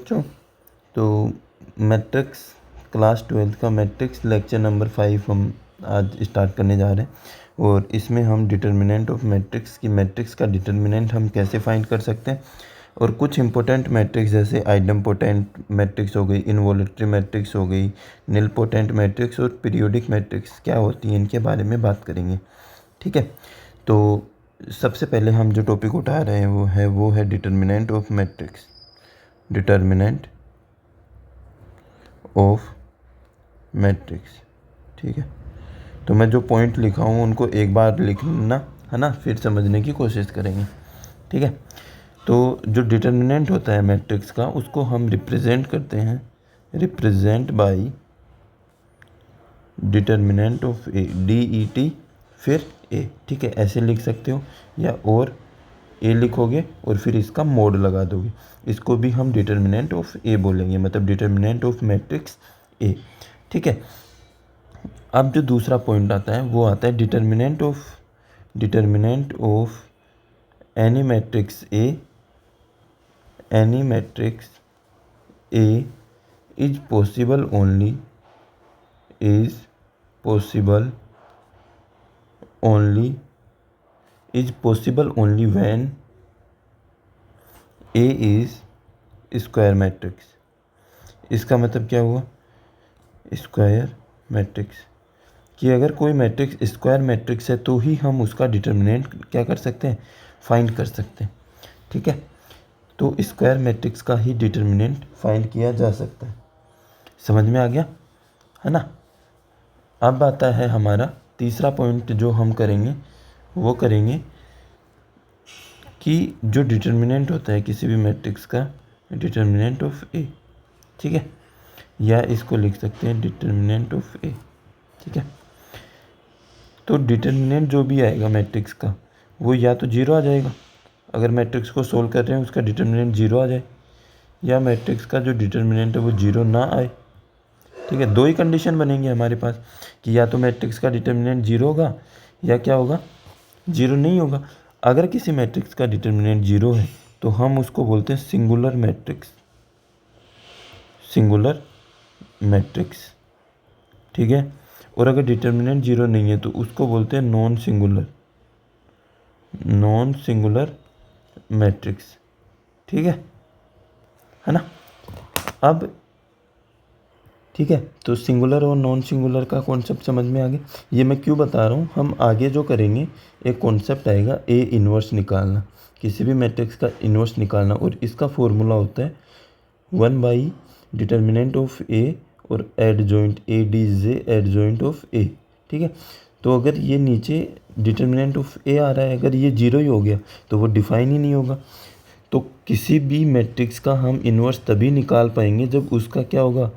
बच्चों, तो matrix class 12 का मैट्रिक्स लेक्चर नंबर 5 हम आज स्टार्ट करने जा रहे हैं और इसमें हम डिटर्मिनेंट ऑफ मैट्रिक्स की मैट्रिक्स का डिटर्मिनेंट हम कैसे फाइंड कर सकते हैं और कुछ इंपॉर्टेंट मैट्रिक्स जैसे आइडम्पोटेंट मैट्रिक्स हो गई, इनवॉल्यूटरी मैट्रिक्स हो गई, निलपोटेंट मैट्रिक्स और पीरियोडिक मैट्रिक्स क्या होती हैं इनके बारे में बात करेंगे। ठीक है, तो सबसे पहले हम जो टॉपिक उठा रहे हैं वो है determinant of matrix. Determinant of matrix. ठीक है, तो मैं जो पॉइंट लिखा हूँ उनको एक बार लिखना है ना, फिर समझने की कोशिश करेंगे। ठीक है, तो जो डिटर्मिनेंट होता है मैट्रिक्स का उसको हम रिप्रेजेंट करते हैं, represent by determinant of A, DET फिर ए। ठीक है, ऐसे लिख सकते हो या और ए लिखोगे और फिर इसका मोड लगा दोगे, इसको भी हम डिटर्मिनेंट ऑफ ए बोलेंगे, मतलब डिटर्मिनेंट ऑफ मैट्रिक्स ए। ठीक है, अब जो दूसरा पॉइंट आता है वो आता है determinant of any matrix A, any matrix A is possible only when A is square matrix. इसका मतलब क्या हुआ, स्क्वायर मैट्रिक्स, कि अगर कोई मैट्रिक्स स्क्वायर मैट्रिक्स है तो ही हम उसका डिटर्मिनेंट क्या कर सकते हैं, फाइंड कर सकते हैं। ठीक है, तो स्क्वायर मैट्रिक्स का ही डिटर्मिनेंट फाइंड किया जा सकता है। समझ में आ गया है ना। अब आता है हमारा तीसरा पॉइंट जो हम करेंगे, वो करेंगे कि जो डिटर्मिनेंट होता है किसी भी मैट्रिक्स का, डिटर्मिनेंट ऑफ ए। ठीक है, या इसको लिख सकते हैं डिटर्मिनेंट ऑफ ए। ठीक है, तो डिटर्मिनेंट जो भी आएगा मैट्रिक्स का वो या तो जीरो आ जाएगा, अगर मैट्रिक्स को सोल्व कर रहे हैं उसका डिटर्मिनेंट जीरो आ जाए, या मैट्रिक्स का जो डिटर्मिनेंट है वो जीरो ना आए। ठीक है, दो ही कंडीशन बनेंगे हमारे पास कि या तो मैट्रिक्स का डिटर्मिनेंट जीरो होगा या क्या होगा, जीरो नहीं होगा। अगर किसी मैट्रिक्स का डिटर्मिनेंट जीरो है तो हम उसको बोलते हैं सिंगुलर मैट्रिक्स, सिंगुलर मैट्रिक्स। ठीक है, और अगर डिटर्मिनेंट जीरो नहीं है तो उसको बोलते हैं नॉन सिंगुलर मैट्रिक्स। ठीक है ना। अब ठीक है, तो सिंगुलर और नॉन सिंगुलर का कॉन्सेप्ट समझ में आ गया। ये मैं क्यों बता रहा हूँ, हम आगे जो करेंगे एक कॉन्सेप्ट आएगा ए इन्वर्स निकालना, किसी भी मैट्रिक्स का इन्वर्स निकालना, और इसका फॉर्मूला होता है 1 डिटर्मिनेंट ऑफ ए और adjoint ADJ adjoint of A. ठीक है, तो अगर ये नीचे डिटर्मिनेंट ऑफ ए आ रहा है, अगर ये जीरो ही हो गया तो वो डिफाइन ही नहीं होगा। तो किसी भी मैट्रिक्स का हम इन्वर्स तभी निकाल पाएंगे जब उसका क्या होगा,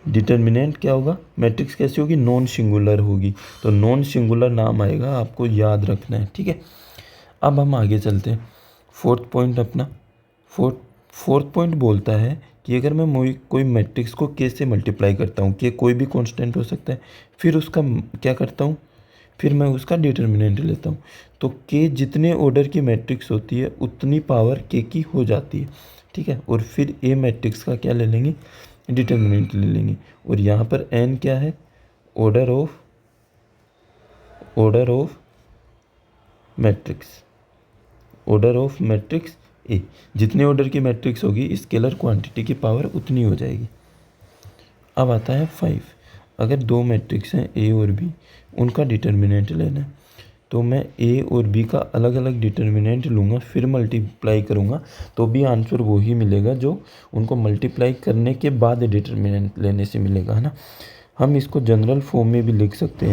डिटर्मिनेंट क्या होगा, मैट्रिक्स कैसी होगी, नॉन सिंगुलर होगी। तो नॉन सिंगुलर नाम आएगा, आपको याद रखना है। ठीक है, अब हम आगे चलते हैं। फोर्थ पॉइंट अपना फोर्थ पॉइंट बोलता है कि अगर मैं कोई मैट्रिक्स को के से मल्टीप्लाई करता हूँ, के कोई भी कांस्टेंट हो सकता है, फिर उसका क्या करता हूँ, फिर मैं उसका डिटर्मिनेंट लेता हूँ, तो के जितने ऑर्डर की मैट्रिक्स होती है उतनी पावर के की हो जाती है। ठीक है, और फिर ए मैट्रिक्स का क्या ले लेंगे, डिटर्मिनेंट ले लेंगे। और यहाँ पर n क्या है, ऑर्डर ऑफ मैट्रिक्स ए। जितने ऑर्डर की मैट्रिक्स होगी स्केलर क्वांटिटी की पावर उतनी हो जाएगी। अब आता है 5, अगर दो मैट्रिक्स हैं ए और बी, उनका डिटर्मिनेंट लेना है, तो मैं ए और बी का अलग अलग डिटर्मिनेंट लूँगा, फिर मल्टीप्लाई करूँगा, तो भी आंसर वही मिलेगा जो उनको मल्टीप्लाई करने के बाद डिटर्मिनेंट लेने से मिलेगा, है ना। हम इसको जनरल फॉर्म में भी लिख सकते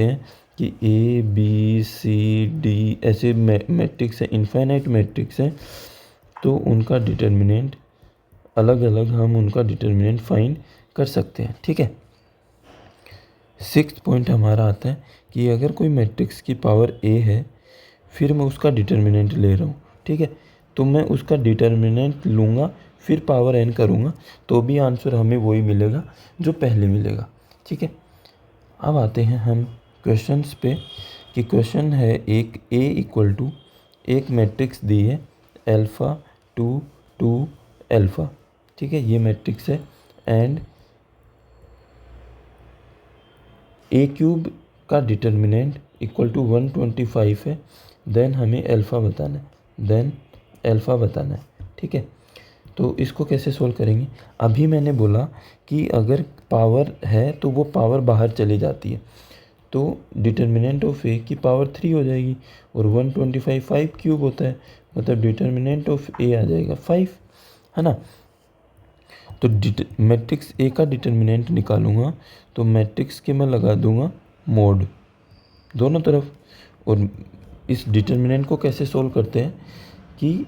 हैं, कि ABCD ऐसे मैट्रिक्स हैं, इनफाइनाइट मैट्रिक्स हैं, तो उनका डिटर्मिनेंट अलग अलग हम उनका डिटर्मिनेंट फाइंड कर सकते हैं। ठीक है, 6th पॉइंट हमारा आता है कि अगर कोई मैट्रिक्स की पावर ए है, फिर मैं उसका डिटर्मिनेंट ले रहा हूँ। ठीक है, तो मैं उसका डिटर्मिनेंट लूँगा, फिर पावर n करूँगा, तो भी आंसर हमें वही मिलेगा जो पहले मिलेगा। ठीक है, अब आते हैं हम क्वेश्चंस पे, कि क्वेश्चन है एक A इक्वल टू एक मैट्रिक्स दी है अल्फ़ा 2 2 अल्फ़ा, ठीक है, ये मैट्रिक्स है। एंड ए क्यूब का डिटर्मिनेंट इक्वल टू 125 है। देन हमें अल्फ़ा बताना है, ठीक है। तो इसको कैसे सोल्व करेंगे? अभी मैंने बोला कि अगर पावर है तो वो पावर बाहर चली जाती है, तो डिटर्मिनेंट ऑफ ए की पावर 3 हो जाएगी, और 125 5 क्यूब होता है, मतलब डिटर्मिनेंट ऑफ ए आ जाएगा 5, है ना। तो मैट्रिक्स ए का डिटर्मिनेंट निकालूंगा तो मैट्रिक्स के मैं लगा दूंगा मोड दोनों तरफ। और इस डिटर्मिनेंट को कैसे सोल्व करते हैं कि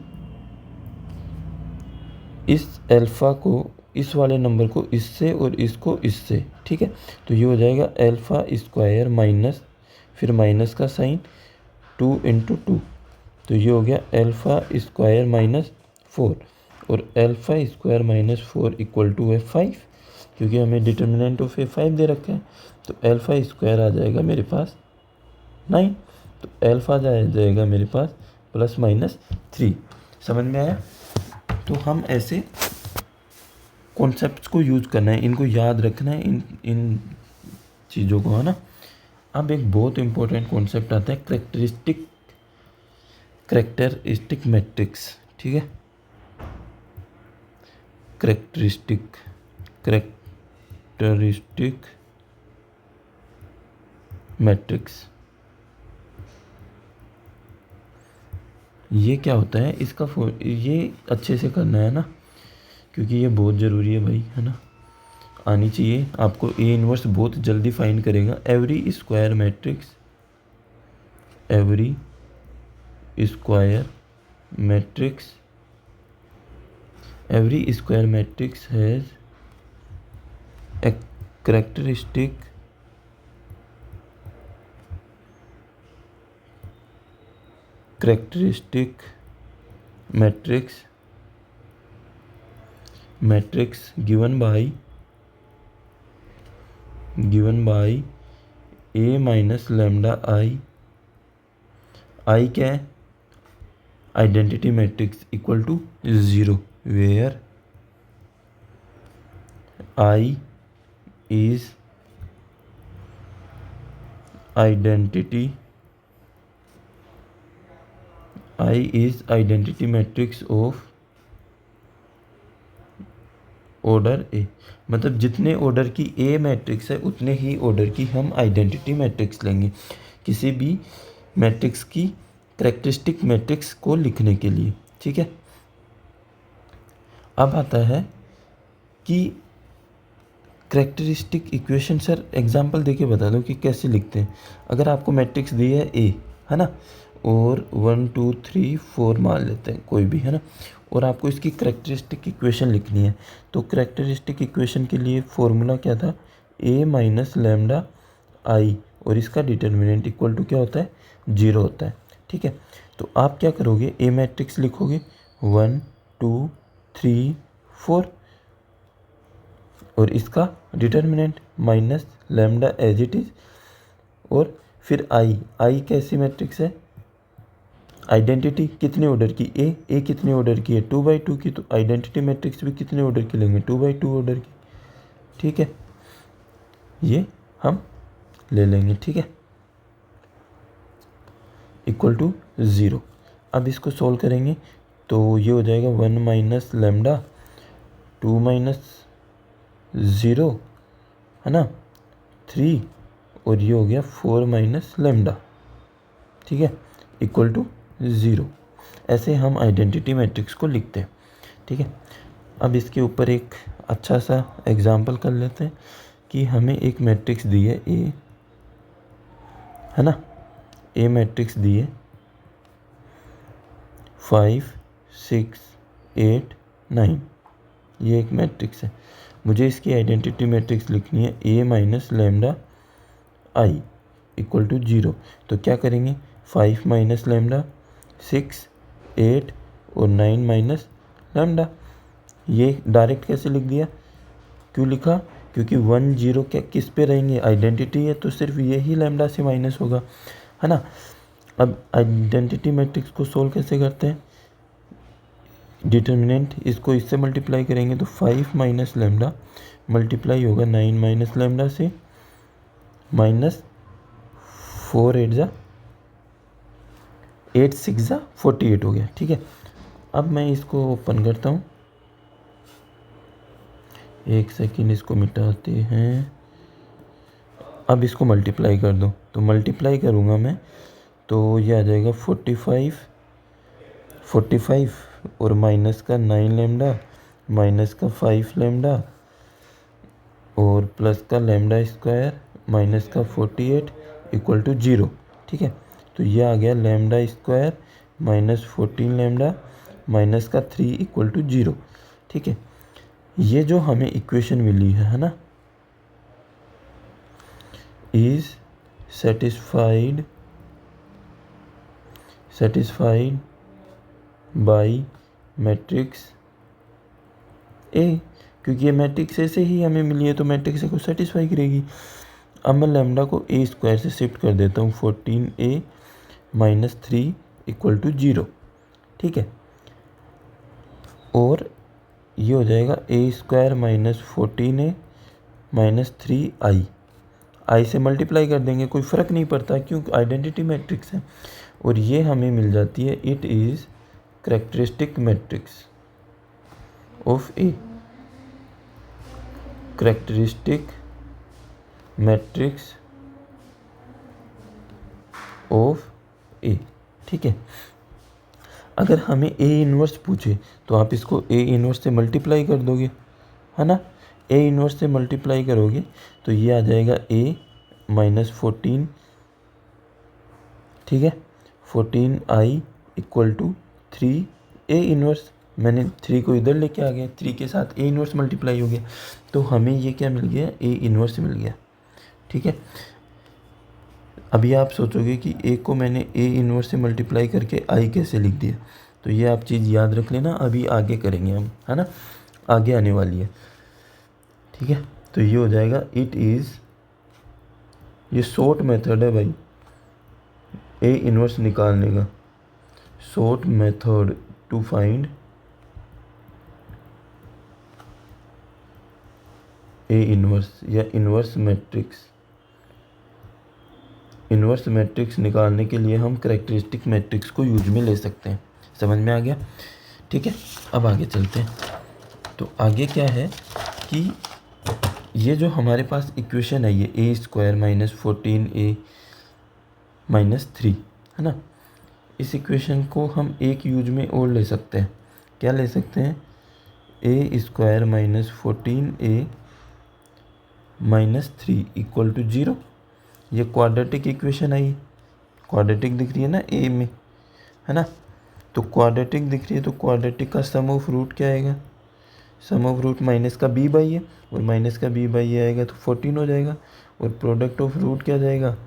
इस अल्फ़ा को, इस वाले नंबर को इससे और इसको इससे, ठीक है। तो ये हो जाएगा अल्फ़ा स्क्वायर माइनस, फिर माइनस का साइन 2 इंटू 2, तो ये हो गया अल्फ़ा स्क्वायर माइनस 4, और alpha square minus 4 equal to है 5, क्योंकि हमें डिटर्मिनेंट ऑफ ए 5 दे रखा है। तो अल्फ़ा स्क्वायर आ जाएगा मेरे पास 9, तो अल्फ़ा जाएगा मेरे पास +-3। समझ में आया? तो हम ऐसे कॉन्सेप्ट्स को यूज़ करना है, इनको याद रखना है, इन चीज़ों को, है ना। अब एक बहुत इंपॉर्टेंट कॉन्सेप्ट आता है करेक्टरिस्टिक मैट्रिक्स, ठीक है। करेक्टरिस्टिक मैट्रिक्स, ये क्या होता है? इसका ये अच्छे से करना है ना, क्योंकि ये बहुत ज़रूरी है भाई, है ना, आनी चाहिए आपको। ए इनवर्स बहुत जल्दी फाइंड करेगा। Every square matrix has a characteristic matrix given by a minus lambda I क्या है? Identity matrix equal to 0, where I is identity matrix of order A. मतलब जितने ऑर्डर की ए मैट्रिक्स है उतने ही ऑर्डर की हम आइडेंटिटी मैट्रिक्स लेंगे किसी भी मैट्रिक्स की करेक्टरिस्टिक मैट्रिक्स को लिखने के लिए, ठीक है। अब आता है कि करेक्टरिस्टिक इक्वेशन, सर एग्जांपल देके बता दो कि कैसे लिखते हैं। अगर आपको मैट्रिक्स दी है ए, है ना, और 1 2 3 4 मान लेते हैं कोई भी, है ना, और आपको इसकी करेक्टरिस्टिक इक्वेशन लिखनी है, तो करेक्टरिस्टिक इक्वेशन के लिए फॉर्मूला क्या था? ए माइनस लैम्डा आई, और इसका डिटर्मिनेंट इक्वल टू क्या होता है? 0 होता है, ठीक है। तो आप क्या करोगे? ए मैट्रिक्स लिखोगे 1 2 3 4, और इसका determinant minus lambda as it is, और फिर आई कैसी मैट्रिक्स है? आइडेंटिटी कितने ऑर्डर की? ए कितने ऑर्डर की है? 2/2 की, तो आइडेंटिटी मैट्रिक्स भी कितने ऑर्डर की लेंगे? 2/2 ऑर्डर की, ठीक है। ये हम ले लेंगे, ठीक है, इक्वल टू 0। अब इसको सोल्व करेंगे तो ये हो जाएगा 1 माइनस लैम्डा 2 माइनस 0, है ना, 3, और ये हो गया 4 माइनस लैम्डा, ठीक है, इक्वल टू 0। ऐसे हम आइडेंटिटी मैट्रिक्स को लिखते हैं, ठीक है। अब इसके ऊपर एक अच्छा सा एग्जांपल कर लेते हैं कि हमें एक मैट्रिक्स दी है ए, है ना, ए मैट्रिक्स दी है 5 6 8 9, ये एक मैट्रिक्स है। मुझे इसकी आइडेंटिटी मैट्रिक्स लिखनी है A minus lambda I equal to 0। तो क्या करेंगे? 5 माइनस लैम्डा 6 8 और 9 माइनस लैम्डा। ये डायरेक्ट कैसे लिख दिया? क्यों लिखा? क्योंकि 1 0 क्या किस पे रहेंगे? आइडेंटिटी है, तो सिर्फ ये ही लैम्डा से माइनस होगा, है ना। अब आइडेंटिटी मैट्रिक्स को सोल्व कैसे करते हैं? डिटर्मिनेंट इसको इससे मल्टीप्लाई करेंगे तो 5 माइनस लेमडा मल्टीप्लाई होगा 9 माइनस लेमडा से, माइनस 4 8 जा 8 6 जा 48 हो गया। ठीक है, अब मैं इसको ओपन करता हूँ, एक सेकेंड इसको मिटाते हैं। अब इसको मल्टीप्लाई कर दो, तो मल्टीप्लाई करूँगा मैं तो ये आ जाएगा 45 और माइनस का 9 लेमडा माइनस का 5 लेमडा और प्लस का लेमडा स्क्वायर माइनस का 48 इक्वल टू 0। ठीक है, तो ये आ गया lambda square minus 14 lambda minus का 3 इक्वल टू 0। ठीक है, ये जो हमें इक्वेशन मिली है ना, is satisfied by matrix A, क्योंकि ये मैट्रिक्स ए से ही हमें मिली है तो मैट्रिक्स ए को सेटिस्फाई करेगी। अब मैं लेमडा को ए स्क्वायर से शिफ्ट कर देता हूँ, 14a माइनस 3 इक्वल टू 0। ठीक है, और ये हो जाएगा ए square minus 14a minus 3i से मल्टीप्लाई कर देंगे, कोई फ़र्क नहीं पड़ता क्योंकि आइडेंटिटी मैट्रिक्स है। और ये हमें मिल जाती है, it is characteristic matrix of A, characteristic matrix of A. ठीक है, अगर हमें ए इन्वर्स पूछे तो आप इसको ए इन्वर्स से मल्टीप्लाई कर दोगे, है ना। ए इन्वर्स से मल्टीप्लाई करोगे तो ये आ जाएगा ए माइनस 14, ठीक है, 14i equal to 3 A inverse. मैंने 3 को इधर लेके आ गया, 3 के साथ ए इन्वर्स मल्टीप्लाई हो गया, तो हमें ये क्या मिल गया, ए इन्वर्स मिल गया। ठीक है, अभी आप सोचोगे कि ए को मैंने ए इन्वर्स से मल्टीप्लाई करके आई कैसे लिख दिया, तो ये आप चीज़ याद रख लेना, अभी आगे करेंगे हम, है ना, आगे आने वाली है। ठीक है, तो ये हो जाएगा इट इज़, ये शॉर्ट मेथड है भाई ए इन्वर्स निकालने का, short method to find A inverse या इन्वर्स मैट्रिक्स निकालने के लिए हम करेक्टरिस्टिक मैट्रिक्स को यूज में ले सकते हैं। समझ में आ गया। ठीक है, अब आगे चलते हैं। तो आगे क्या है कि ये जो हमारे पास इक्वेशन है, ये ए स्क्वायर माइनस 14a माइनस 3, है ना, इस इक्वेशन को हम एक यूज में और ले सकते हैं। क्या ले सकते हैं, A square minus 14a minus 3 equal to 0। ये क्वाड्रेटिक इक्वेशन आई, क्वाड्रेटिक दिख रही है ना ए में, है ना, तो क्वाड्रेटिक दिख रही है, तो क्वाड्रेटिक का सम ऑफ रूट क्या आएगा, सम ऑफ रूट माइनस का b बाई है और माइनस का b बाई ए आएगा तो 14 हो जाएगा, और प्रोडक्ट ऑफ रूट क्या जाएगा,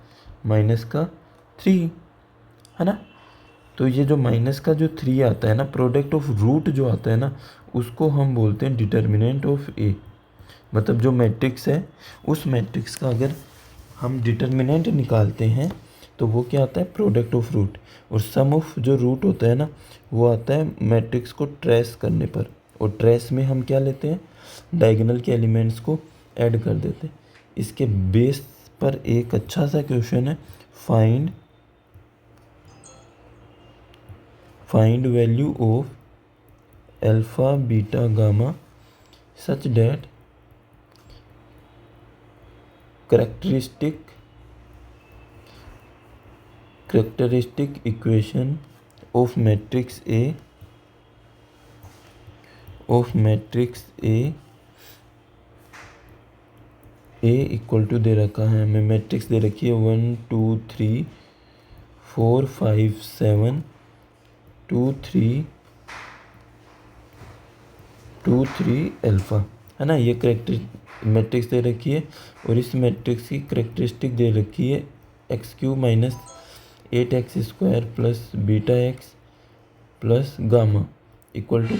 माइनस का 3, है ना। तो ये जो माइनस का जो 3 आता है ना, प्रोडक्ट ऑफ रूट जो आता है ना, उसको हम बोलते हैं डिटर्मिनेंट ऑफ ए। मतलब जो मैट्रिक्स है, उस मैट्रिक्स का अगर हम डिटर्मिनेंट निकालते हैं तो वो क्या आता है, प्रोडक्ट ऑफ रूट। और सम ऑफ जो रूट होता है ना, वो आता है मैट्रिक्स को ट्रेस करने पर, और ट्रेस में हम क्या लेते हैं, डायगोनल के एलिमेंट्स को ऐड कर देते हैं। इसके बेस पर एक अच्छा सा क्वेश्चन है, find value of alpha beta gamma such that characteristic equation of matrix A equal to दे रखा है हमें, मैट्रिक्स दे रखी है 1 2 3 4 5 7 2 3 अल्फ़ा, है ना। ये करेक्टर मैट्रिक्स दे रखी है, और इस मैट्रिक्स की करेक्टरिस्टिक दे रखी है x³ minus 8x square plus beta x plus gamma equal to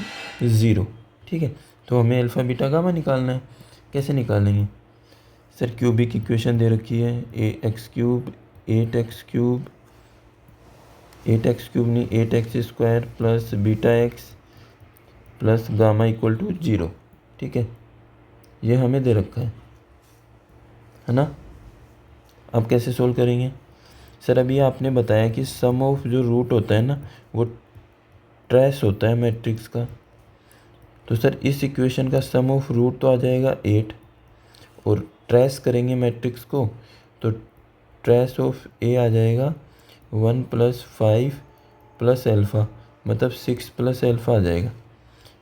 0। ठीक है, तो हमें अल्फ़ा बीटा गामा निकालना है। कैसे निकालेंगे सर, क्यूबिक इक्वेशन दे रखी है, x³ 8x³ नहीं 8x square plus beta x plus gamma equal to 0। ठीक है, ये हमें दे रखा है ना। अब कैसे सोल्व करेंगे सर? अभी आपने बताया कि सम ऑफ जो रूट होता है ना वो ट्रेस होता है मैट्रिक्स का। तो सर इस इक्वेशन का सम ऑफ रूट तो आ जाएगा 8, और ट्रेस करेंगे मैट्रिक्स को तो ट्रेस ऑफ ए आ जाएगा 1 + 5 + अल्फ़ा, मतलब 6 + अल्फ़ा आ जाएगा।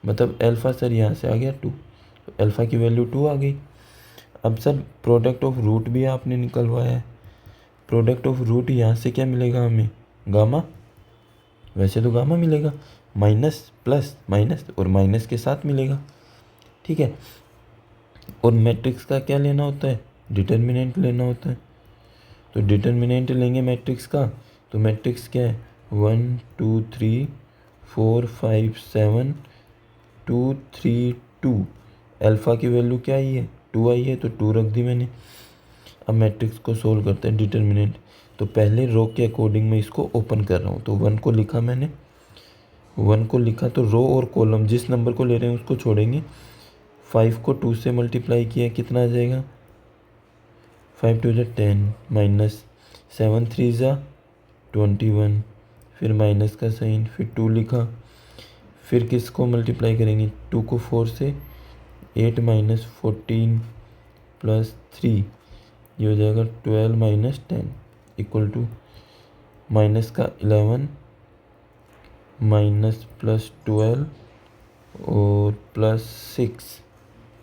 मतलब अल्फ़ा सर यहाँ से आ गया 2, तो अल्फ़ा की वैल्यू 2 आ गई। अब सर प्रोडक्ट ऑफ रूट भी आपने निकलवाया है, प्रोडक्ट ऑफ रूट यहाँ से क्या मिलेगा हमें? गामा। वैसे तो गामा मिलेगा, माइनस प्लस माइनस और माइनस के साथ मिलेगा। ठीक है, और मैट्रिक्स का क्या लेना होता है? डिटर्मिनेंट लेना होता है। तो डिटर्मिनेंट लेंगे मैट्रिक्स का, तो मैट्रिक्स क्या है? 1 2 3 4 5 7 2 3 2। अल्फ़ा की वैल्यू क्या आई है? 2 आई है, तो 2 रख दी मैंने। अब मैट्रिक्स को सोल्व करते हैं डिटर्मिनेंट। तो पहले रो के अकॉर्डिंग मैं इसको ओपन कर रहा हूँ। तो 1 को लिखा मैंने, 1 को लिखा तो रो और कॉलम जिस नंबर को ले रहे हैं उसको छोड़ेंगे। 5 को 2 से मल्टीप्लाई किया, कितना आ जाएगा? 5 2 = 10 माइनस 7 3 = 21, फिर माइनस का साइन, फिर 2 लिखा, फिर किसको मल्टीप्लाई करेंगे? 2 को 4 से, 8 - 14 + 3, ये हो जाएगा 12 - 10 इक्वल टू माइनस का 11 माइनस प्लस 12 और +6।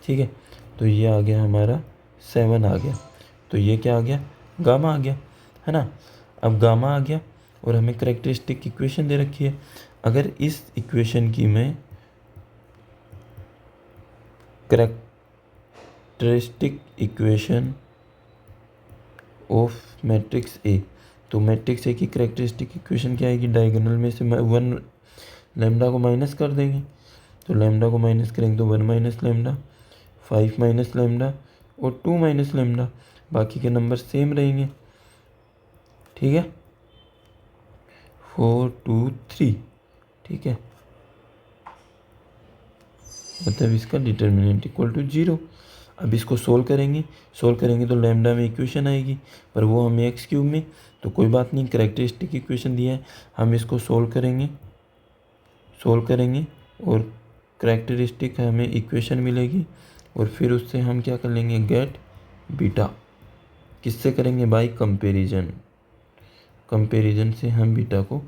ठीक है, तो ये आ गया हमारा 7 आ गया। तो ये क्या आ गया? गामा आ गया, है ना। अब गामा आ गया और हमें कैरेक्टरिस्टिक इक्वेशन दे रखी है। अगर इस इक्वेशन की मैं characteristic equation of matrix A, तो मैट्रिक्स ए की कैरेक्टरिस्टिक इक्वेशन क्या आएगी? डायगोनल में से 1 लैम्डा को माइनस कर देंगे, तो लैम्डा को माइनस करेंगे तो 1 - लैम्डा, 5 - लैम्डा और 2 - लैम्डा, बाकी के नंबर सेम रहेंगे। ठीक है, 4 2 3। ठीक है, मतलब इसका डिटर्मिनेंट इक्वल टू 0। अब इसको सोल्व करेंगे तो लैम्डा में इक्वेशन आएगी, पर वो हमें x³ में, तो कोई बात नहीं, कैरेक्टरिस्टिक इक्वेशन दिया है, हम इसको सोल्व करेंगे और कैरेक्टरिस्टिक हमें इक्वेशन मिलेगी, और फिर उससे हम क्या कर लेंगे? Get beta. किससे करेंगे? बाय कंपेरिजन से हम बीटा को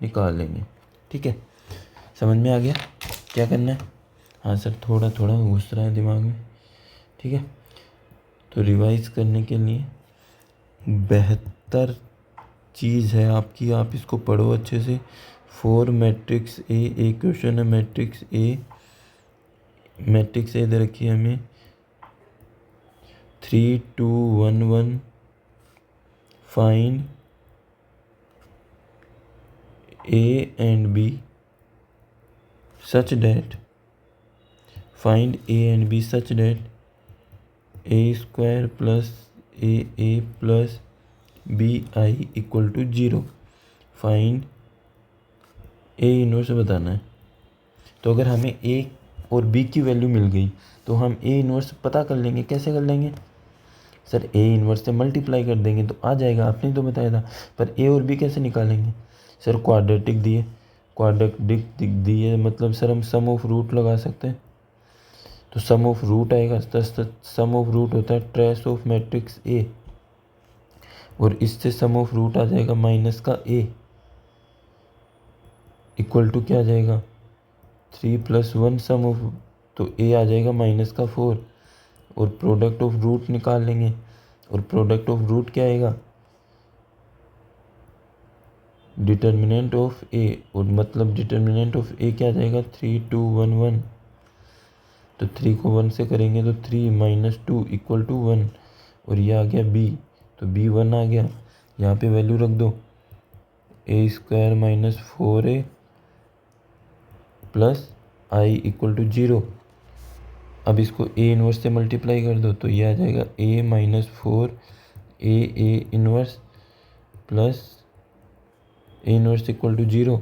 निकाल लेंगे। ठीक है, समझ में आ गया क्या करना है? हाँ सर, थोड़ा थोड़ा घुस रहा है दिमाग में। ठीक है, तो रिवाइज करने के लिए बेहतर चीज़ है आपकी, आप इसको पढ़ो अच्छे से। 4 मैट्रिक्स ए क्वेश्चन है। मैट्रिक्स ए दे रखी है हमें 3 2 1 1। Find A and B such that A² plus AA plus BI equal to 0। Find A inverse बताना है। तो अगर हमें A और B की वैल्यू मिल गई तो हम A इनवर्स पता कर लेंगे। कैसे कर लेंगे सर? A इनवर्स से मल्टीप्लाई कर देंगे तो आ जाएगा, आपने तो बताया था। पर A और B कैसे निकालेंगे सर? क्वाड्रेटिक दिए मतलब सर हम सम ऑफ रूट लगा सकते हैं। तो सम ऑफ रूट आएगा, सम ऑफ रूट होता है ट्रेस ऑफ मैट्रिक्स ए, और इससे सम ऑफ रूट आ जाएगा माइनस का ए इक्वल टू क्या आ जाएगा? 3 + 1 सम ऑफ, तो ए आ जाएगा -4, और प्रोडक्ट ऑफ रूट निकाल लेंगे, और प्रोडक्ट ऑफ रूट क्या आएगा? डिटर्मिनेंट ऑफ ए, और मतलब डिटर्मिनेंट ऑफ ए क्या आ जाएगा? 3 2 1 1। तो 3 को 1 से करेंगे तो 3 - 2 इक्वल टू 1, और ये आ गया b, तो b 1 आ गया। यहाँ पे वैल्यू रख दो, a² - 4a plus i equal to 0। अब इसको a इनवर्स से मल्टीप्लाई कर दो, तो ये आ जाएगा a - 4a inverse plus a inverse equal to 0।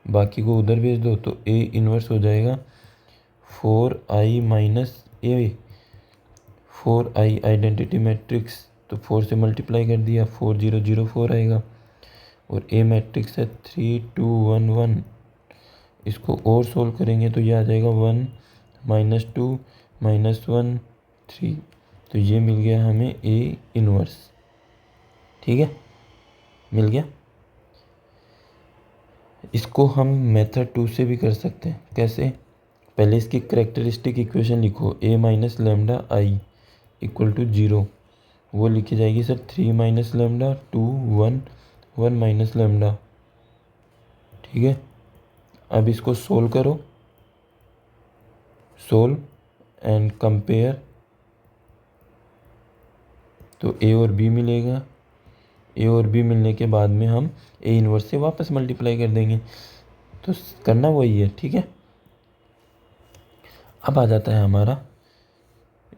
बाकी को उधर भेज दो तो a इनवर्स हो जाएगा 4i माइनस ए, 4i आइडेंटिटी मैट्रिक्स, तो 4 से मल्टीप्लाई कर दिया, 4004 आएगा। और ए मैट्रिक्स है 3211, इसको और सोल्व करेंगे तो ये आ जाएगा 1 -2 -1 3, तो ये मिल गया हमें ए इनवर्स। ठीक है, मिल गया। इसको हम मेथड 2 से भी कर सकते हैं। कैसे? पहले इसकी करेक्टरिस्टिक इक्वेशन लिखो, a minus lambda I equal to 0, वो लिखी जाएगी sir 3 minus lambda 2 1 1 minus lambda. ठीक है, अब इसको सोल्व करो, सोल्व एंड कंपेयर, तो a और b मिलेगा। a और b मिलने के बाद में हम a इनवर्स से वापस मल्टीप्लाई कर देंगे, तो करना वही है। ठीक है, अब आ जाता है हमारा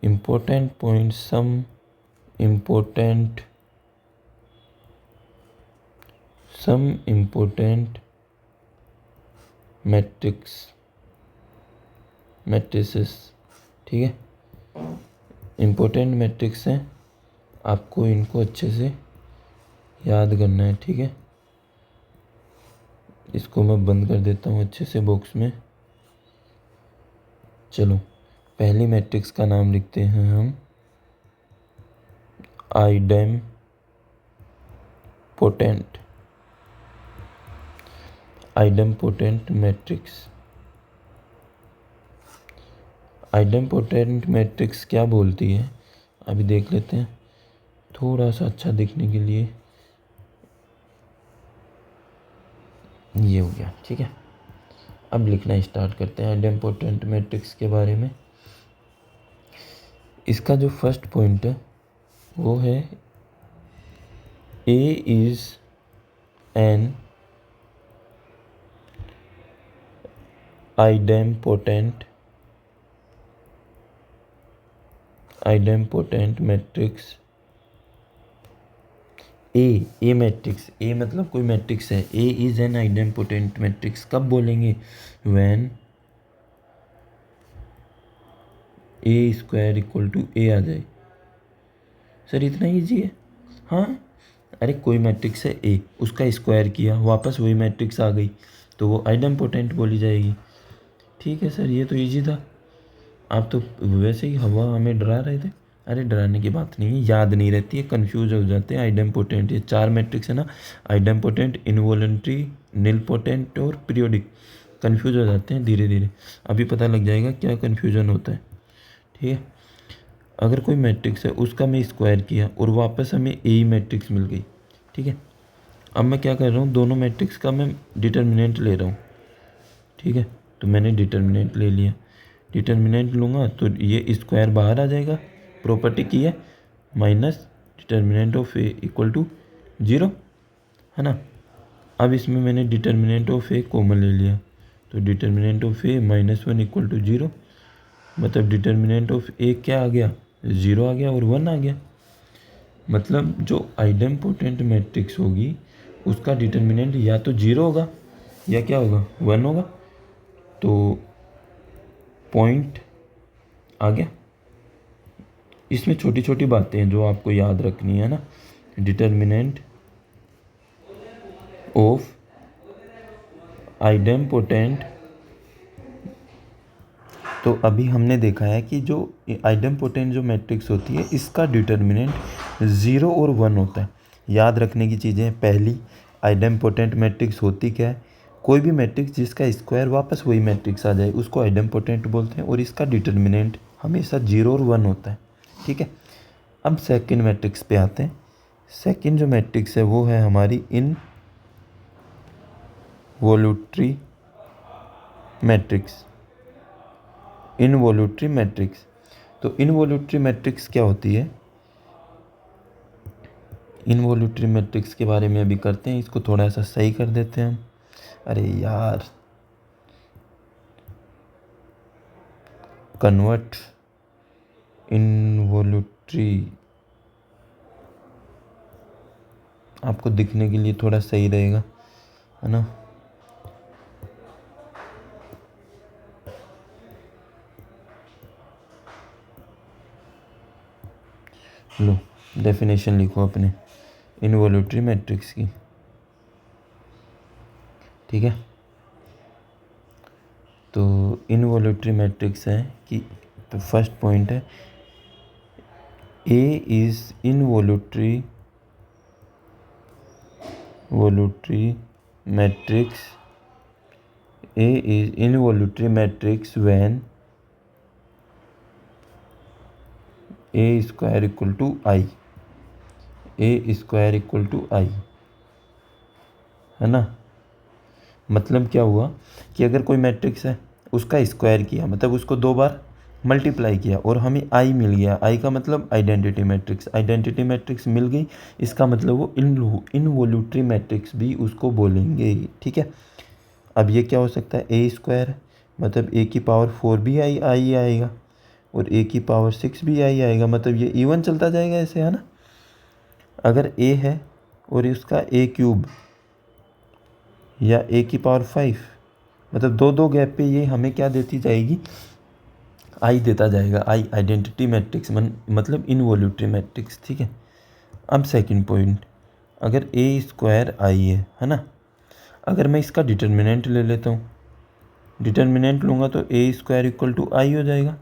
important point, some important matrices. ठीक है, इम्पोर्टेंट मैट्रिक्स हैं, आपको इनको अच्छे से याद करना है। ठीक है, इसको मैं बंद कर देता हूँ अच्छे से बॉक्स में। चलो, पहली मैट्रिक्स का नाम लिखते हैं हम आइडेम्पोटेंट मैट्रिक्स। आइडेम्पोटेंट मैट्रिक्स क्या बोलती है अभी देख लेते हैं, थोड़ा सा अच्छा दिखने के लिए। ये हो गया। ठीक है, अब लिखना स्टार्ट करते हैं आइडेम्पोटेंट मैट्रिक्स के बारे में। इसका जो फर्स्ट पॉइंट है वो है A is an idempotent matrix. A matrix, A मतलब कोई मैट्रिक्स है, A is an idempotent matrix कब बोलेंगे? When A square equal to A आ जाए। सर इतना ईजी है? हाँ, अरे कोई मैट्रिक्स है ए, उसका स्क्वायर किया, वापस वही मैट्रिक्स आ गई, तो वो आइडेम्पोटेंट बोली जाएगी। ठीक है सर, ये तो ईजी था। आप तो वैसे ही हमें डरा रहे थे। अरे डराने की बात नहीं है, याद नहीं रहती है, कंफ्यूज हो जाते हैं। आइडेम्पोटेंट, ये 4 मैट्रिक्स है ना, आइडेम्पोटेंट, इनवॉलेंट्री, निलपोटेंट और पीरियोडिक, कंफ्यूज हो जाते हैं धीरे धीरे। अभी पता लग जाएगा क्या कन्फ्यूजन होता है। ठीक है, अगर कोई मैट्रिक्स है उसका मैं स्क्वायर किया और वापस हमें ए ही मैट्रिक्स मिल गई। ठीक है, अब मैं क्या कर रहा हूँ, दोनों मैट्रिक्स का मैं डिटर्मिनेंट ले रहा हूँ। ठीक है, तो मैंने डिटर्मिनेंट ले लिया, डिटर्मिनेंट लूँगा तो ये स्क्वायर बाहर आ जाएगा, प्रॉपर्टी की है, minus determinant of A equal to 0, है ना। अब इसमें मैंने डिटर्मिनेंट ऑफ ए कॉमन ले लिया, तो determinant of A -1 equal to 0, मतलब डिटर्मिनेंट ऑफ ए क्या आ गया? 0 आ गया और 1 आ गया। मतलब जो आइडेम्पोटेंट मैट्रिक्स होगी उसका डिटर्मिनेंट या तो 0 होगा या क्या होगा? 1 होगा। तो पॉइंट आ गया। इसमें छोटी छोटी बातें हैं जो आपको याद रखनी है ना। डिटर्मिनेंट ऑफ आइडेम्पोटेंट, तो अभी हमने देखा है कि जो आइडेम्पोटेंट जो मैट्रिक्स होती है इसका डिटर्मिनेंट 0 और 1 होता है। याद रखने की चीज़ें, पहली आइडेम्पोटेंट मैट्रिक्स होती क्या है? कोई भी मैट्रिक्स जिसका स्क्वायर वापस वही मैट्रिक्स आ जाए उसको आइडेम्पोटेंट बोलते हैं, और इसका डिटर्मिनेंट हमेशा 0 और 1 होता है। ठीक है, अब सेकंड मैट्रिक्स पे आते हैं। सेकंड जो मैट्रिक्स है वो है हमारी इनवॉल्यूटरी मैट्रिक्स। इनवॉल्यूटरी मैट्रिक्स, तो इनवॉल्यूटरी मैट्रिक्स क्या होती है? इनवॉल्यूटरी मैट्रिक्स के बारे में अभी करते हैं, इसको थोड़ा सा सही कर देते हैं हम। अरे यार, कन्वर्ट इनवॉल्यूटरी, आपको दिखने के लिए थोड़ा सही रहेगा, है ना। लो डेफिनेशन लिखो अपने इनवॉल्यूटरी मैट्रिक्स की, ठीक है। तो इनवॉल्यूटरी मैट्रिक्स है कि तो फर्स्ट पॉइंट है A is involutory matrix, A is involuntary matrix when A square equal to I, A square equal to I, है ना। मतलब क्या हुआ कि अगर कोई मैट्रिक्स है उसका स्क्वायर किया, मतलब उसको 2 बार मल्टीप्लाई किया और हमें आई मिल गया। आई का मतलब आइडेंटिटी मैट्रिक्स, आइडेंटिटी मैट्रिक्स मिल गई, इसका मतलब वो इनवॉल्यूटरी मैट्रिक्स भी उसको बोलेंगे, ठीक है। अब ये क्या हो सकता है, ए स्क्वायर मतलब ए की पावर 4 भी आई आएगा और ए की पावर 6 भी आई आएगा, मतलब ये इवन चलता जाएगा ऐसे, है ना। अगर ए है और उसका ए क्यूब या ए की पावर 5, मतलब दो गैप पे ये हमें क्या देती जाएगी, आई देता जाएगा। आई आइडेंटिटी मैट्रिक्स मतलब इनवॉल्यूटरी मैट्रिक्स, ठीक है। अब सेकंड पॉइंट, अगर ए स्क्वायर आई है ना, अगर मैं इसका डिटर्मिनेंट ले लेता हूँ, डिटर्मिनेंट लूँगा तो ए स्क्वायर इक्वल टू आई हो जाएगा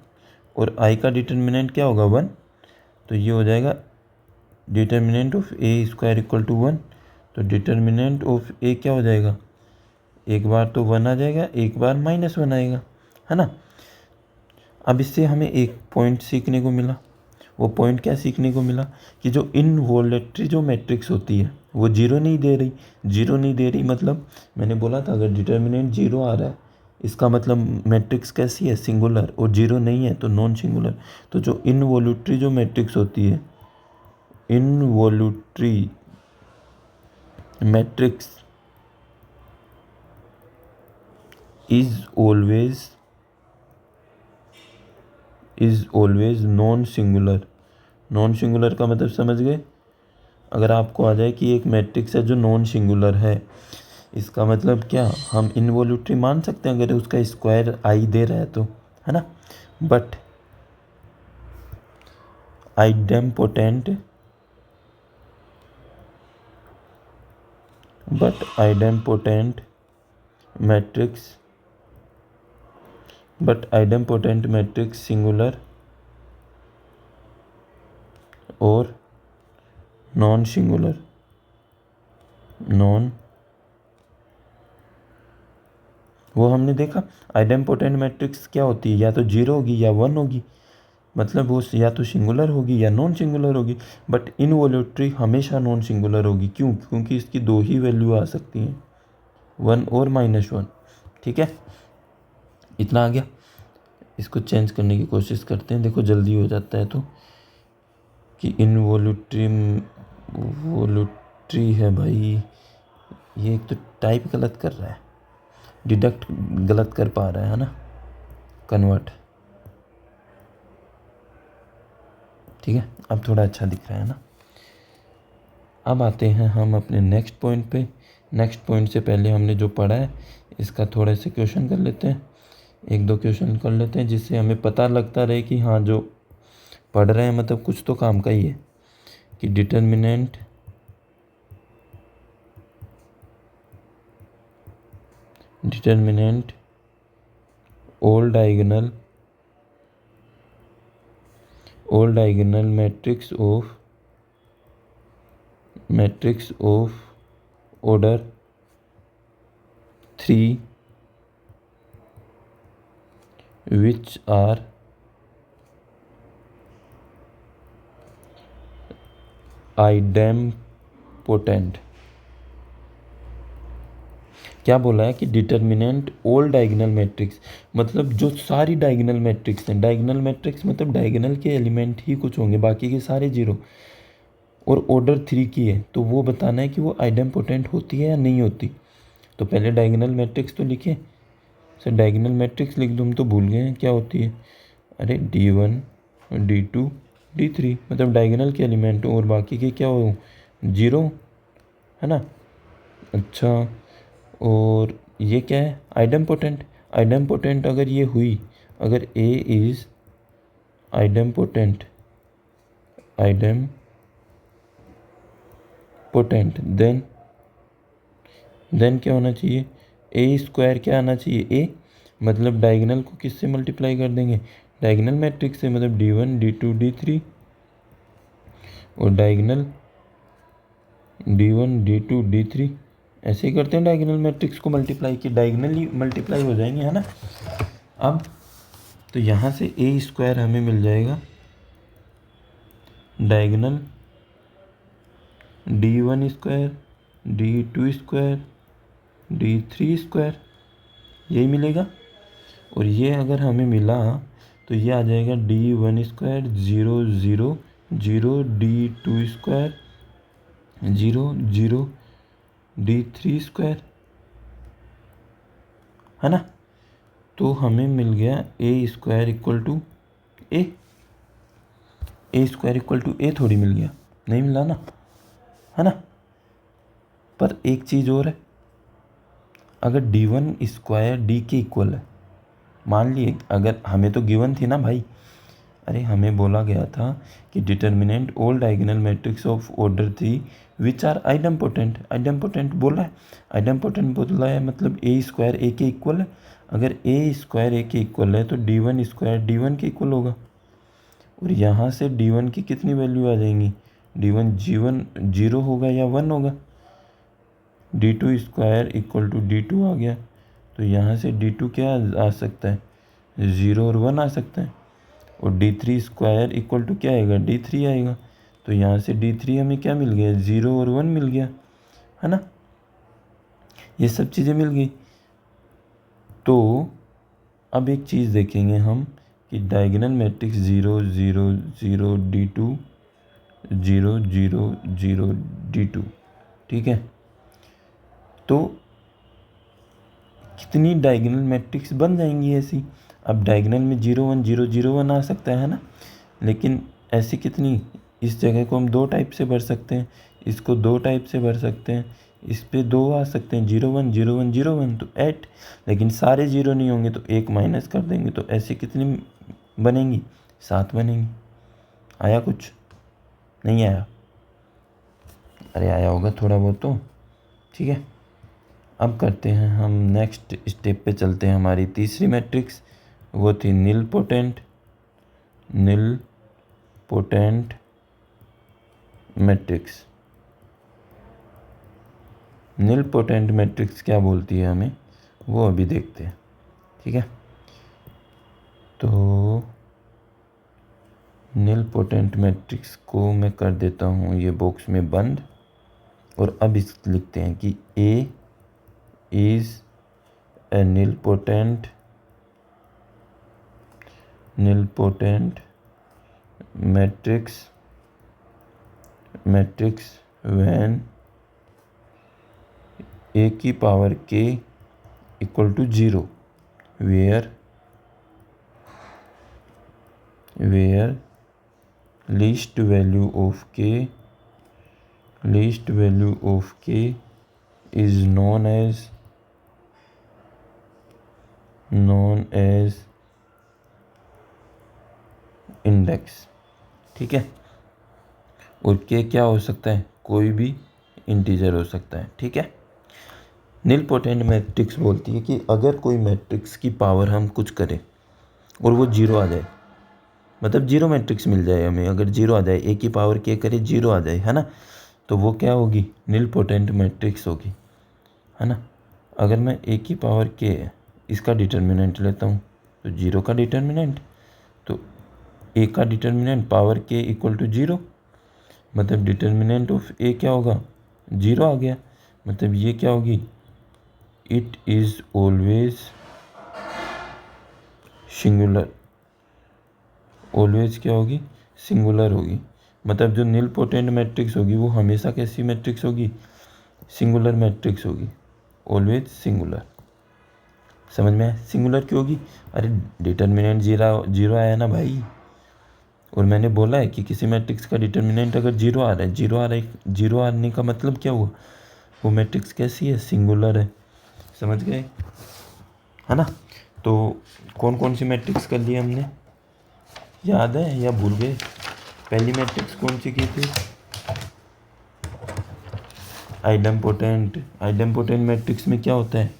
और आई का डिटर्मिनेंट क्या होगा 1, तो ये हो जाएगा determinant of A square equal to 1। तो डिटर्मिनेंट ऑफ ए क्या हो जाएगा, एक बार तो 1 आ जाएगा, एक बार -1 आएगा, है ना। अब इससे हमें एक पॉइंट सीखने को मिला। वो पॉइंट क्या सीखने को मिला कि जो इनवॉल्यूटरी जो मैट्रिक्स होती है वो जीरो नहीं दे रही, मतलब मैंने बोला था अगर डिटर्मिनेंट 0 आ रहा है इसका मतलब मैट्रिक्स कैसी है, सिंगुलर, और 0 नहीं है तो नॉन सिंगुलर। तो जो इनवॉल्यूटरी जो मैट्रिक्स होती है, involutory matrix is always non singular. Non singular का मतलब समझ गए, अगर आपको आ जाए कि एक मैट्रिक्स है जो नॉन सिंगुलर है, इसका मतलब क्या, हम इनवॉल्यूटरी मान सकते हैं अगर उसका स्क्वायर आई दे रहा है तो, है ना। बट आइडेम्पोटेंट मैट्रिक्स सिंगुलर और नॉन सिंगुलर, वो हमने देखा आइडेम्पोटेंट मैट्रिक्स क्या होती है, या तो 0 होगी या 1 होगी, मतलब वो या तो सिंगुलर होगी या नॉन सिंगुलर होगी। बट इनवॉल्यूटरी हमेशा नॉन सिंगुलर होगी, क्यों, क्योंकि इसकी 2 ही वैल्यू आ सकती हैं, 1 और -1, ठीक है। इतना आ गया। इसको चेंज करने की कोशिश करते हैं, देखो जल्दी हो जाता है। तो कि इनवॉल्यूटरी है भाई, ये एक तो टाइप गलत कर रहा है, डिडक्ट गलत कर पा रहा है ना, कन्वर्ट, ठीक है। अब थोड़ा अच्छा दिख रहा है ना। अब आते हैं हम अपने नेक्स्ट पॉइंट पे। नेक्स्ट पॉइंट से पहले हमने जो पढ़ा है इसका थोड़े से क्वेश्चन कर लेते हैं, 1-2 क्वेश्चन कर लेते हैं, जिससे हमें पता लगता रहे कि हाँ जो पढ़ रहे हैं मतलब कुछ तो काम का ही है। कि determinant all diagonal matrix of order 3 which are idempotent। क्या बोला है कि डिटर्मिनेंट ऑल डायगोनल मैट्रिक्स, मतलब जो सारी डायगोनल मैट्रिक्स हैं, डायगोनल मैट्रिक्स मतलब डायगोनल के एलिमेंट ही कुछ होंगे, बाकी के सारे 0, और ऑर्डर 3 की है, तो वो बताना है कि वो आइडेम्पोटेंट होती है या नहीं होती। तो पहले डायगोनल मैट्रिक्स तो लिखे, सर डायगोनल मैट्रिक्स लिख दूँ तो भूल गए हैं क्या होती है, अरे D1 D2 D3, मतलब डायगोनल के एलिमेंट और बाकी के क्या हो, 0, है ना। अच्छा, और ये क्या है, आइडेम्पोटेंट अगर ये हुई, अगर A is idempotent idempotent, then क्या होना चाहिए, ए स्क्वायर क्या आना चाहिए, ए, मतलब डायगोनल को किससे मल्टीप्लाई कर देंगे, डायगोनल मैट्रिक्स से, मतलब d1 d2 d3, और डायगोनल d1 d2 d3 ऐसे ही करते हैं डायगोनल मैट्रिक्स को मल्टीप्लाई, कि डायगोनली मल्टीप्लाई हो जाएंगे, है ना। अब तो यहाँ से ए स्क्वायर हमें मिल जाएगा diagonal d1 square d2 square d3 square, यही मिलेगा। और ये अगर हमें मिला तो ये आ जाएगा d1 square 0 0 0 d2 square 0 0 d3 square, है ना। तो हमें मिल गया A square equal to A square equal to A थोड़ी मिल गया, नहीं मिला ना, है ना। पर एक चीज़ और है, अगर d1 स्क्वायर डी के इक्वल है, मान लिए, अगर हमें तो गिवन थी ना भाई, अरे हमें बोला गया था कि determinant all diagonal matrix of order 3 which are idempotent बोला है, आइडेम्पोटेंट बोला है, मतलब ए स्क्वायर ए के इक्वल है। अगर ए स्क्वायर ए के इक्वल है तो d1 स्क्वायर d1 के इक्वल होगा, और यहाँ से d1 की कितनी वैल्यू आ जाएंगी, d1 g1 0 होगा या 1 होगा, d2 square equal to d2 आ गया, तो यहाँ से d2 क्या आ सकता है, 0 और 1 आ सकता है, और d3 स्क्वायर इक्वल टू क्या आएगा, d3 आएगा, तो यहाँ से d3 हमें क्या मिल गया, 0 और 1 मिल गया, है ना। ये सब चीज़ें मिल गई। तो अब एक चीज़ देखेंगे हम कि डायगोनल मैट्रिक्स 0 0 0 d2 0 0 0 d2, ठीक है। तो कितनी डायगोनल मैट्रिक्स बन जाएंगी ऐसी, अब डायगोनल में 0 1 0 0 1 आ सकता है ना, लेकिन ऐसी कितनी, इस जगह को हम 2 टाइप से भर सकते हैं, इसको 2 टाइप से भर सकते हैं, इस पे 2 आ सकते हैं, 0 1 0 1 0 1 तो 8, लेकिन सारे 0 नहीं होंगे तो 1 माइनस कर देंगे, तो ऐसी कितनी बनेंगी, 7 बनेंगी। आया कुछ, नहीं आया, अरे आया होगा थोड़ा बहुत तो, ठीक है। अब करते हैं हम नेक्स्ट स्टेप पे चलते हैं, हमारी तीसरी मैट्रिक्स वो थी नील पोटेंट मैट्रिक्स। नील पोटेंट मैट्रिक्स क्या बोलती है हमें, वो अभी देखते हैं, ठीक है। तो नील पोटेंट मैट्रिक्स को मैं कर देता हूँ ये बॉक्स में बंद, और अब इस लिखते हैं कि A is a nilpotent matrix when a की power k equal to 0 where least value of k is known as index, ठीक है। और के क्या हो सकता है, कोई भी इंटीजर हो सकता है, ठीक है। नील पोटेंट मैट्रिक्स बोलती है कि अगर कोई मैट्रिक्स की पावर हम कुछ करें और वो 0 आ जाए, मतलब 0 मैट्रिक्स मिल जाए हमें, अगर 0 आ जाए, ए की पावर के करे 0 आ जाए, है ना, तो वो क्या होगी, नील पोटेंट मैट्रिक्स होगी, है ना। अगर मैं ए की पावर के इसका डिटर्मिनेंट लेता हूँ तो 0 का डिटर्मिनेंट, तो ए का डिटर्मिनेंट पावर के इक्वल टू 0, मतलब डिटर्मिनेंट ऑफ ए क्या होगा, 0 आ गया, मतलब ये क्या होगी, it is always singular, always क्या होगी, सिंगुलर होगी, मतलब जो नील पोटेंट मैट्रिक्स होगी वो हमेशा कैसी मैट्रिक्स होगी, सिंगुलर मैट्रिक्स होगी, ऑलवेज सिंगुलर। समझ में आया, सिंगुलर क्यों होगी, अरे डिटर्मिनेंट 0 आया ना भाई, और मैंने बोला है कि किसी मैट्रिक्स का डिटर्मिनेंट अगर 0 आ रहा है, 0 आने का मतलब क्या हुआ, वो मैट्रिक्स कैसी है, सिंगुलर है। समझ गए, है ना। तो कौन कौन सी मैट्रिक्स कर ली हमने, याद है या भूल गए, पहली मैट्रिक्स कौन सी की थी? आइडेम्पोटेंट। आइडेम्पोटेंट मैट्रिक्स में क्या होता है,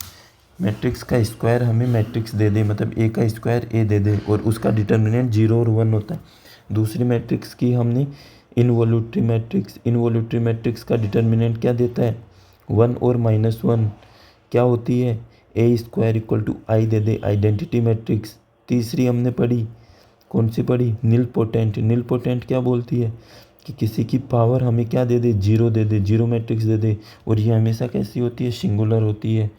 मैट्रिक्स का स्क्वायर हमें मैट्रिक्स दे दे, मतलब ए का स्क्वायर ए दे दे और उसका डिटर्मिनेंट 0 और 1 होता है। दूसरी मैट्रिक्स की हमने इनवॉल्यूटरी मैट्रिक्स। इनवॉल्यूटरी मैट्रिक्स का डिटर्मिनेंट क्या देता है, 1 और -1 क्या होती है, A square equal to I दे दे, आइडेंटिटी मैट्रिक्स। तीसरी हमने पढ़ी, कौन सी पढ़ी, नीलपोटेंट। नीलपोटेंट क्या बोलती है कि किसी की पावर हमें क्या दे दे, 0 दे दे, 0 मैट्रिक्स दे दे, और ये हमेशा कैसी होती है, सिंगुलर होती है।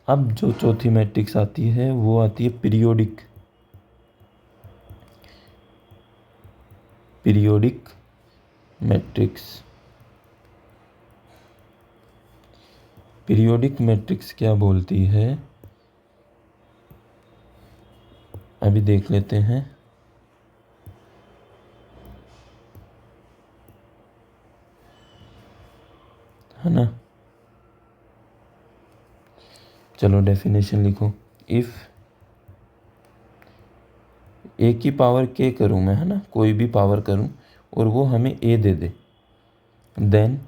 अब जो चौथी मैट्रिक्स आती है वो आती है periodic. Periodic matrix. Periodic matrix क्या बोलती है, अभी देख लेते हैं। है ना, चलो डेफिनेशन लिखो। इफ ए की पावर के करूँ मैं, है ना, कोई भी पावर करूँ और वो हमें ए दे दे, then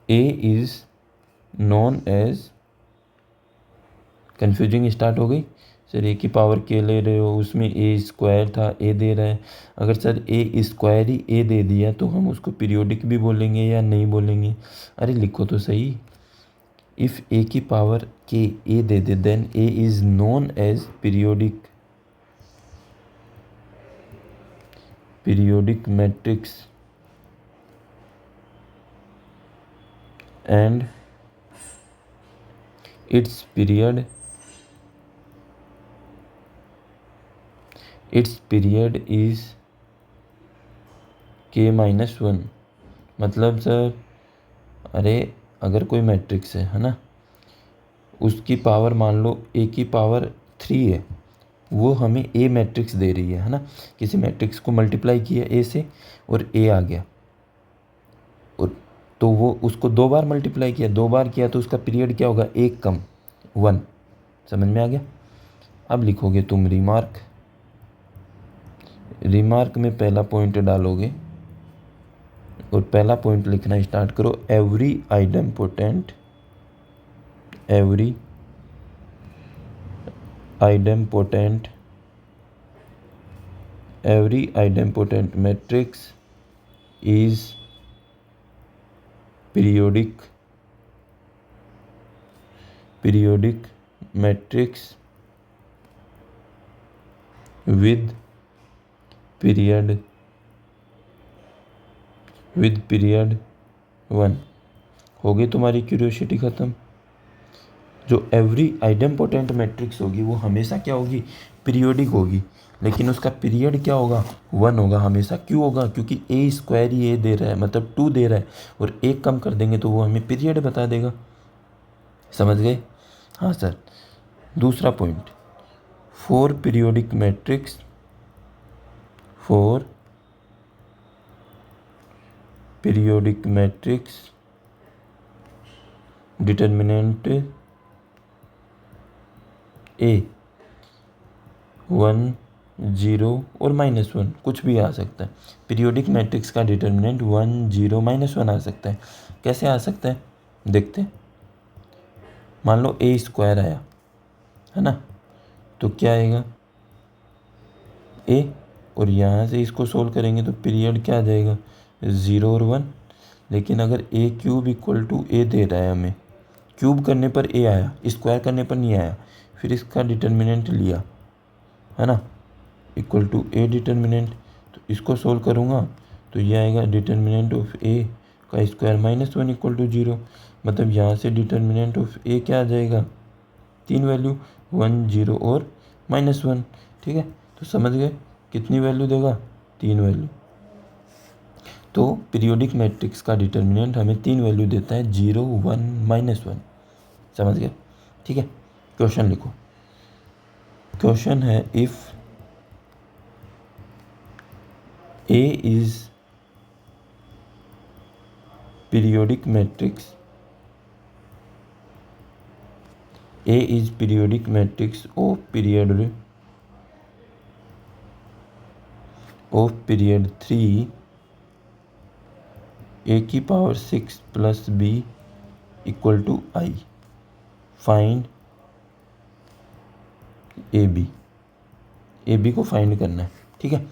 A is known as, confusing start हो गई सर, ए की पावर के ले रहे हो, उसमें ए स्क्वायर था, ए दे रहा है। अगर सर ए स्क्वायर ही ए दे दिया तो हम उसको पीरियोडिक भी बोलेंगे या नहीं बोलेंगे? अरे लिखो तो सही। इफ़ ए की पावर के ए दे दे then A is known as periodic. Periodic matrix and its period is k-1। मतलब सर, अरे अगर कोई मैट्रिक्स है ना, उसकी पावर मान लो ए की पावर 3 है, वो हमें ए मैट्रिक्स दे रही है ना, किसी मैट्रिक्स को मल्टीप्लाई किया ए से और ए आ गया, और तो वो उसको 2 बार मल्टीप्लाई किया, 2 बार किया तो उसका पीरियड क्या होगा, एक कम 1। समझ में आ गया? अब लिखोगे तुम रिमार्क। रिमार्क में पहला पॉइंट डालोगे और पहला पॉइंट लिखना स्टार्ट करो, every idempotent matrix is periodic matrix with period 1। हो गई तुम्हारी क्यूरियोसिटी ख़त्म। जो एवरी आइडेम्पोटेंट मैट्रिक्स होगी वो हमेशा क्या होगी, पीरियोडिक होगी, लेकिन उसका पीरियड क्या होगा, 1 होगा हमेशा। क्यों होगा, क्योंकि ए स्क्वायर ही ए दे रहा है, मतलब 2 दे रहा है, और एक कम कर देंगे तो वो हमें पीरियड बता देगा। समझ गए? हाँ सर। दूसरा point, for periodic matrix determinant A 1, 0 और -1 कुछ भी आ सकता है। पीरियोडिक मैट्रिक्स का डिटर्मिनेंट 1, 0, -1 आ सकता है। कैसे आ सकता है देखते हैं। मान लो ए स्क्वायर आया, है ना, तो क्या आएगा, ए, और यहाँ से इसको सोल्व करेंगे तो पीरियड क्या आ जाएगा, 0 और 1। लेकिन अगर ए क्यूब इक्वल टू ए दे रहा है हमें, क्यूब करने पर ए आया, स्क्वायर करने पर नहीं आया, फिर इसका डिटर्मिनेंट लिया, है ना, इक्वल टू ए डिटर्मिनेंट, तो इसको सोल्व करूँगा तो ये आएगा डिटर्मिनेंट ऑफ ए का स्क्वायर -1 इक्वल टू 0। मतलब यहाँ से डिटर्मिनेंट ऑफ ए क्या आ जाएगा, 3 वैल्यू, 1, 0 और -1। ठीक है, तो समझ गए कितनी वैल्यू देगा, 3 वैल्यू। तो पीरियोडिक मैट्रिक्स का डिटर्मिनेंट हमें 3 वैल्यू देता है, 0, 1, -1। समझ गए? ठीक है, क्वेश्चन लिखो। क्वेश्चन है, if A is periodic matrix of period of period 3 a की power 6 plus b equal to i। Find A B को फाइंड करना है, ठीक है।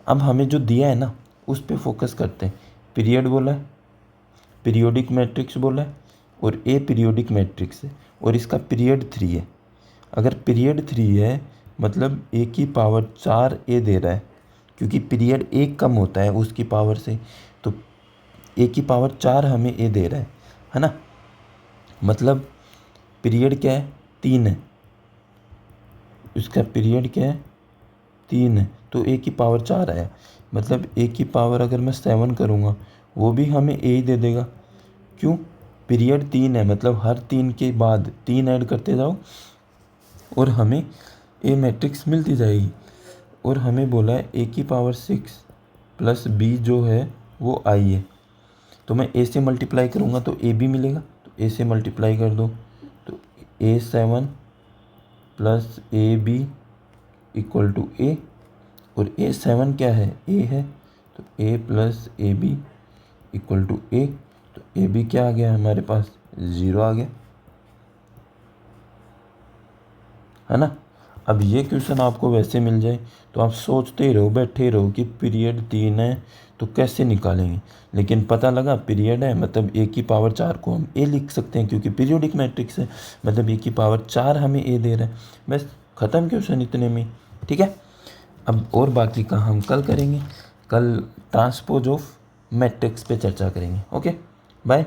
अब हमें जो दिया है ना उस पे फोकस करते हैं। पीरियड बोला है, पीरियोडिक मैट्रिक्स बोला है, और ए पीरियोडिक मैट्रिक्स है, और इसका पीरियड 3 है। अगर पीरियड 3 है मतलब ए की पावर 4 ए दे रहा है, क्योंकि पीरियड 1 कम होता है उसकी पावर से, तो ए की पावर 4 हमें ए दे रहा है ना। मतलब पीरियड क्या है, 3 है, इसका पीरियड क्या है, 3 है, तो ए की पावर 4 आया। मतलब ए की पावर अगर मैं 7 करूँगा वो भी हमें ए ही दे देगा। क्यों, पीरियड 3 है, मतलब हर 3 के बाद 3 ऐड करते जाओ और हमें ए मैट्रिक्स मिलती जाएगी। और हमें बोला है ए की पावर 6 प्लस बी जो है वो आई है, तो मैं ए से मल्टीप्लाई करूँगा तो ए भी मिलेगा, तो ए से मल्टीप्लाई कर दो तो A7 plus A B equal to A, और A7 क्या है, ए है, तो A plus A B equal to A, तो ए बी क्या आ गया हमारे पास, 0 आ गया, है ना। अब ये क्वेश्चन आपको वैसे मिल जाए तो आप सोचते रहो, बैठे रहो कि पीरियड 3 है तो कैसे निकालेंगे, लेकिन पता लगा पीरियड है मतलब ए की पावर 4 को हम ए लिख सकते हैं, क्योंकि पीरियोडिक मैट्रिक्स है, मतलब ए की पावर 4 हमें ए दे रहा है। बस ख़त्म क्वेश्चन इतने में, ठीक है। अब और बाकी का हम कल करेंगे, कल ट्रांसपोज ऑफ मैट्रिक्स पे चर्चा करेंगे। Okay, bye.